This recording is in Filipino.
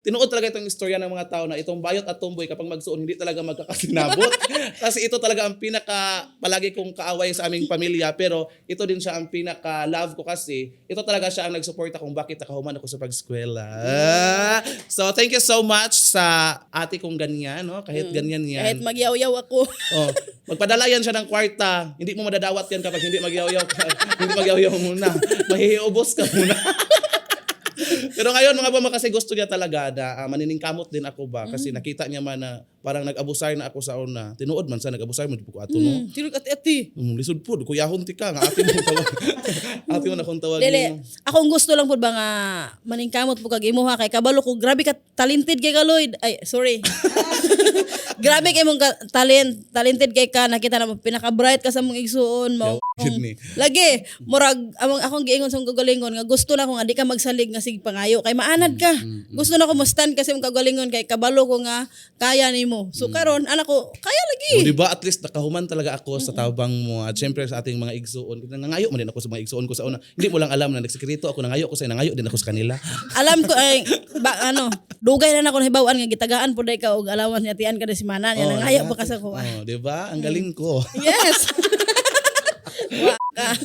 tinuod talaga itong istorya ng mga tao na itong bayot at tomboy kapag magsuon hindi talaga magkakasinabot. Kasi ito talaga ang pinaka palagi kong kaaway sa aming pamilya, pero ito din siya ang pinaka love ko kasi ito talaga siya ang nagsuporta kung bakit nakahuman ako sa pag-eskwela. So thank you so much sa ate kong ganyan, no? Kahit ganyan Kahit yan. magyaw-yaw ako. Oh, magpadala yan siya ng kwarta. Hindi mo madadawat yan kapag hindi magyaw-yaw ka. Hindi magyaw-yaw muna. Mahihiubos ka muna. Pero ngayon mga bama kasi gusto niya talaga na maniningkamot din ako ba kasi nakita niya man na parang nag-abusar na ako sa una. Tinuod man sa nag-abusar mo ko ato no. Sino ati-ati? Lisod po, kuyahon ti ka nga ate mo tawag. Ate mo na kung tawagin Dili, mo. akong gusto lang po ba nga maningkamot po kag imuha kay kabalo ko grabe ka talented kay ka Lloyd. Ay, sorry. Grabe kay mong talented kay ka nakita na mo pinaka-bright ka sa mong igsuon mo. Yun ni. Lagi, murag akong giingon sa mong kagalingon nga gusto na ko nga di ka magsalig nga sig pangayo kay maanad ka. Gusto na ko mo stand kasi mong kagalingon kay kabalo ko nga kaya nimo. So karon anak ko kaya lagi. O diba at least nakahuman talaga ako sa tabang mo at syempre sa ating mga igsuon. Nangayo man din ako sa mga igsuon ko sa una. Hindi mo lang alam na nagsekreto ako nangayo ko sa nangayo din ako sa kanila. Alam ko ay dugay na ako nahibawaan nga gitagaan pud ka og alawan niya tian ka na si mana niya nangayo pa ka sa ko. Oh, diba? Ang galing ko. Yes. Wa ka.